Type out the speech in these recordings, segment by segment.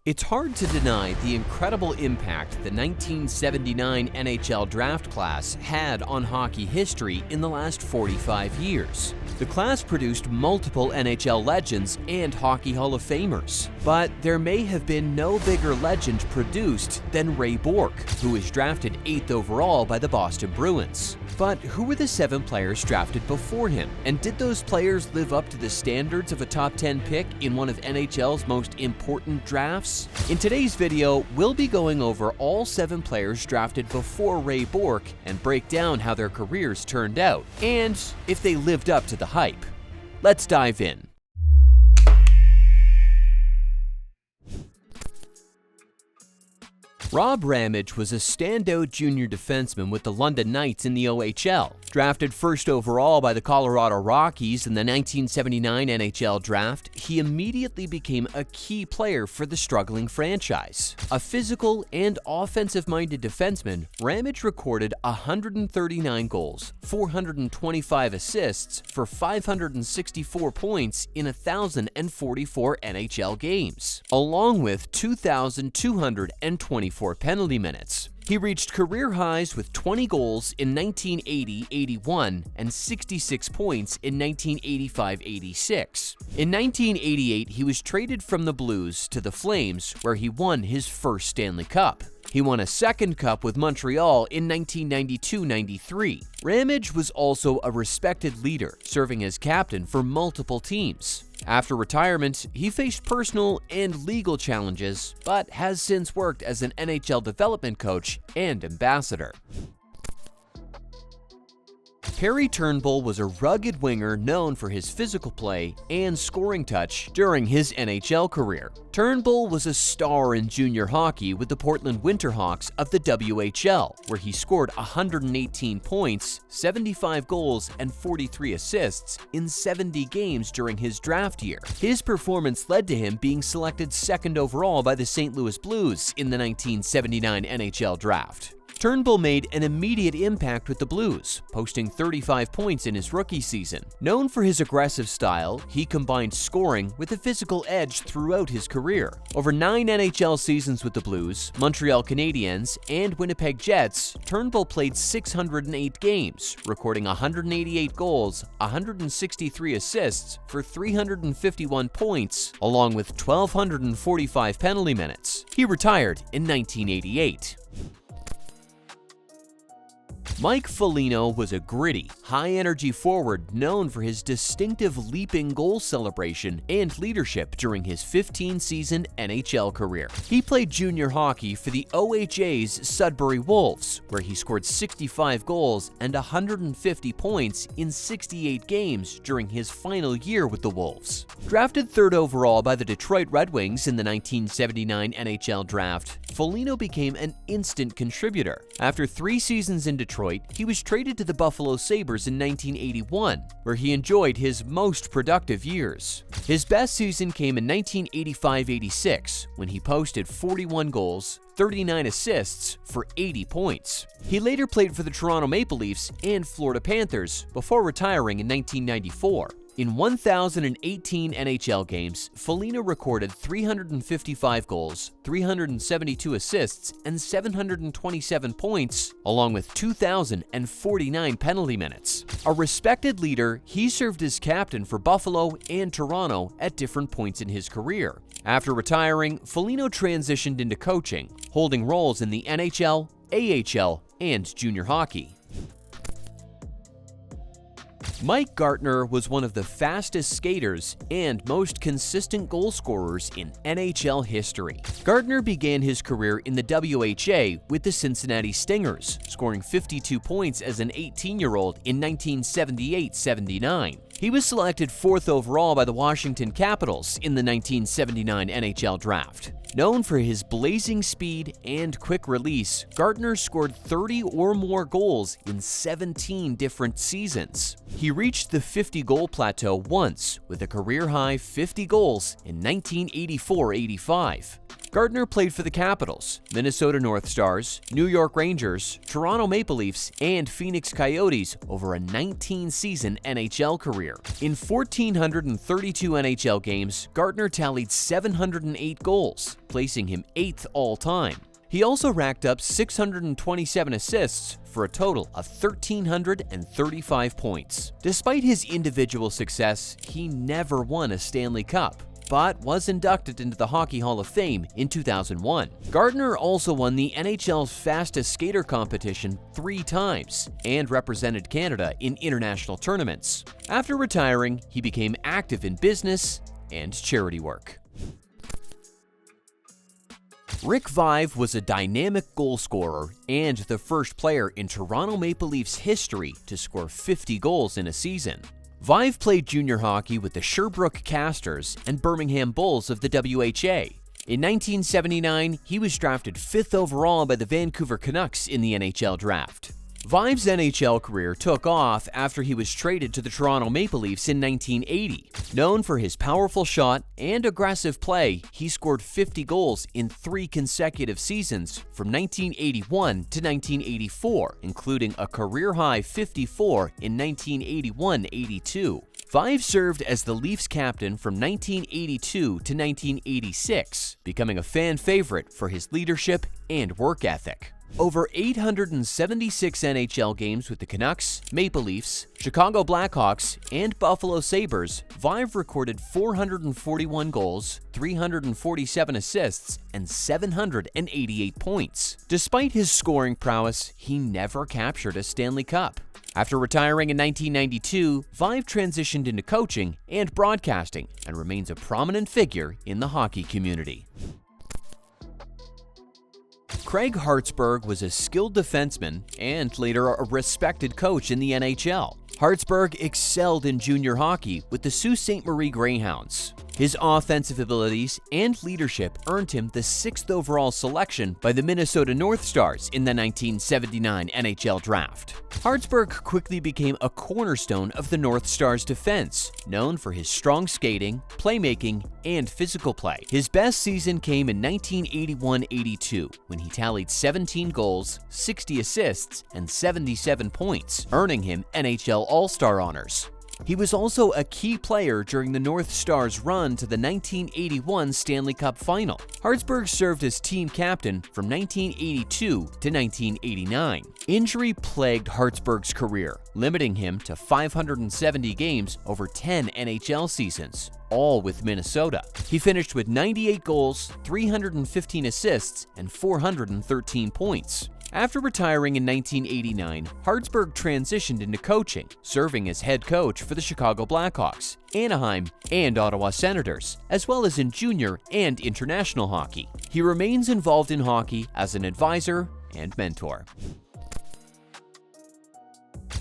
It's hard to deny the incredible impact the 1979 NHL draft class had on hockey history in the last 45 years. The class produced multiple NHL legends and Hockey Hall of Famers. But there may have been no bigger legend produced than Ray Bourque, who was drafted 8th overall by the Boston Bruins. But who were the 7 players drafted before him? And did those players live up to the standards of a top 10 pick in one of NHL's most important drafts? In today's video, we'll be going over all 7 players drafted before Ray Bourque and break down how their careers turned out, and if they lived up to the hype. Let's dive in. Rob Ramage was a standout junior defenseman with the London Knights in the OHL. Drafted 1st overall by the Colorado Rockies in the 1979 NHL draft, he immediately became a key player for the struggling franchise. A physical and offensive-minded defenseman, Ramage recorded 139 goals, 425 assists for 564 points in 1,044 NHL games, along with 2,224 penalty minutes. He reached career highs with 20 goals in 1980-81 and 66 points in 1985-86. In 1988, he was traded from the Blues to the Flames, where he won his first Stanley Cup. He won a second cup with Montreal in 1992-93. Ramage was also a respected leader, serving as captain for multiple teams. After retirement, he faced personal and legal challenges, but has since worked as an NHL development coach and ambassador. Perry Turnbull was a rugged winger known for his physical play and scoring touch during his NHL career. Turnbull was a star in junior hockey with the Portland Winterhawks of the WHL, where he scored 118 points, 75 goals, and 43 assists in 70 games during his draft year. His performance led to him being selected 2nd overall by the St. Louis Blues in the 1979 NHL draft. Turnbull made an immediate impact with the Blues, posting 35 points in his rookie season. Known for his aggressive style, he combined scoring with a physical edge throughout his career. Over 9 NHL seasons with the Blues, Montreal Canadiens, and Winnipeg Jets, Turnbull played 608 games, recording 188 goals, 163 assists for 351 points, along with 1,245 penalty minutes. He retired in 1988. Mike Foligno was a gritty, high-energy forward known for his distinctive leaping goal celebration and leadership during his 15-season NHL career. He played junior hockey for the OHA's Sudbury Wolves, where he scored 65 goals and 150 points in 68 games during his final year with the Wolves. Drafted 3rd overall by the Detroit Red Wings in the 1979 NHL draft, Foligno became an instant contributor. After 3 seasons in Detroit, he was traded to the Buffalo Sabres in 1981, where he enjoyed his most productive years. His best season came in 1985-86, when he posted 41 goals, 39 assists for 80 points. He later played for the Toronto Maple Leafs and Florida Panthers before retiring in 1994. In 1,018 NHL games, Foligno recorded 355 goals, 372 assists, and 727 points, along with 2,049 penalty minutes. A respected leader, he served as captain for Buffalo and Toronto at different points in his career. After retiring, Foligno transitioned into coaching, holding roles in the NHL, AHL, and junior hockey. Mike Gartner was one of the fastest skaters and most consistent goal scorers in NHL history. Gartner began his career in the WHA with the Cincinnati Stingers, scoring 52 points as an 18-year-old in 1978-79. He was selected 4th overall by the Washington Capitals in the 1979 NHL draft. Known for his blazing speed and quick release, Gartner scored 30 or more goals in 17 different seasons. He reached the 50-goal plateau once with a career-high 50 goals in 1984-85. Gardner played for the Capitals, Minnesota North Stars, New York Rangers, Toronto Maple Leafs, and Phoenix Coyotes over a 19-season NHL career. In 1,432 NHL games, Gardner tallied 708 goals, placing him 8th all-time. He also racked up 627 assists for a total of 1,335 points. Despite his individual success, he never won a Stanley Cup, but was inducted into the Hockey Hall of Fame in 2001. Gardner also won the NHL's fastest skater competition 3 times and represented Canada in international tournaments. After retiring, he became active in business and charity work. Rick Vaive was a dynamic goal scorer and the first player in Toronto Maple Leafs history to score 50 goals in a season. Vaive played junior hockey with the Sherbrooke Castors and Birmingham Bulls of the WHA. In 1979, he was drafted 5th overall by the Vancouver Canucks in the NHL draft. Vaive's NHL career took off after he was traded to the Toronto Maple Leafs in 1980. Known for his powerful shot and aggressive play, he scored 50 goals in 3 consecutive seasons from 1981 to 1984, including a career-high 54 in 1981-82. Vaive served as the Leafs captain from 1982 to 1986, becoming a fan favorite for his leadership and work ethic. Over 876 NHL games with the Canucks, Maple Leafs, Chicago Blackhawks, and Buffalo Sabres, Vaive recorded 441 goals, 347 assists, and 788 points. Despite his scoring prowess, he never captured a Stanley Cup. After retiring in 1992, Vaive transitioned into coaching and broadcasting and remains a prominent figure in the hockey community. Craig Hartsburg was a skilled defenseman and later a respected coach in the NHL. Hartsburg excelled in junior hockey with the Sault Ste. Marie Greyhounds. His offensive abilities and leadership earned him the 6th overall selection by the Minnesota North Stars in the 1979 NHL Draft. Hartsburg quickly became a cornerstone of the North Stars' defense, known for his strong skating, playmaking, and physical play. His best season came in 1981-82, when he tallied 17 goals, 60 assists, and 77 points, earning him NHL All-Star honors. He was also a key player during the North Stars' run to the 1981 Stanley Cup Final. Hartsburg served as team captain from 1982 to 1989. Injury plagued Hartsburg's career, limiting him to 570 games over 10 NHL seasons, all with Minnesota. He finished with 98 goals, 315 assists, and 413 points. After retiring in 1989, Hartsburg transitioned into coaching, serving as head coach for the Chicago Blackhawks, Anaheim, and Ottawa Senators, as well as in junior and international hockey. He remains involved in hockey as an advisor and mentor.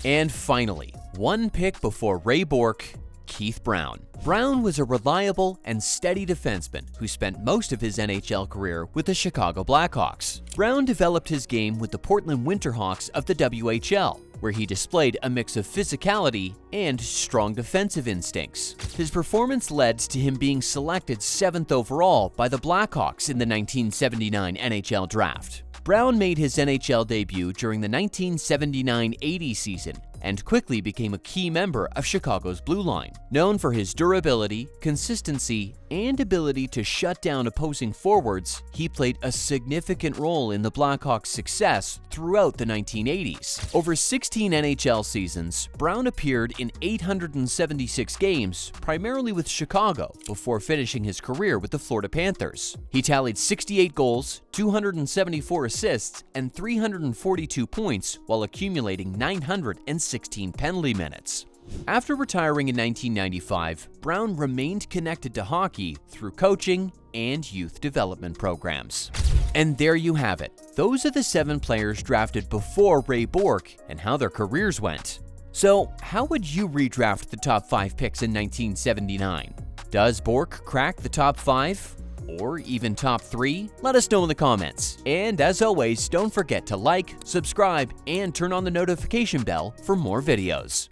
And finally, one pick before Ray Bourque, Keith Brown. Brown was a reliable and steady defenseman who spent most of his NHL career with the Chicago Blackhawks. Brown developed his game with the Portland Winterhawks of the WHL, where he displayed a mix of physicality and strong defensive instincts. His performance led to him being selected 7th overall by the Blackhawks in the 1979 NHL Draft. Brown made his NHL debut during the 1979-80 season and quickly became a key member of Chicago's blue line. Known for his durability, consistency, and ability to shut down opposing forwards, he played a significant role in the Blackhawks' success throughout the 1980s. Over 16 NHL seasons, Brown appeared in 876 games, primarily with Chicago, before finishing his career with the Florida Panthers. He tallied 68 goals, 274 assists, and 342 points while accumulating 916 penalty minutes. After retiring in 1995, Brown remained connected to hockey through coaching and youth development programs. And there you have it. Those are the 7 players drafted before Ray Bourque and how their careers went. So, how would you redraft the top 5 picks in 1979? Does Bourque crack the top 5? Or even top 3? Let us know in the comments. And as always, don't forget to like, subscribe, and turn on the notification bell for more videos.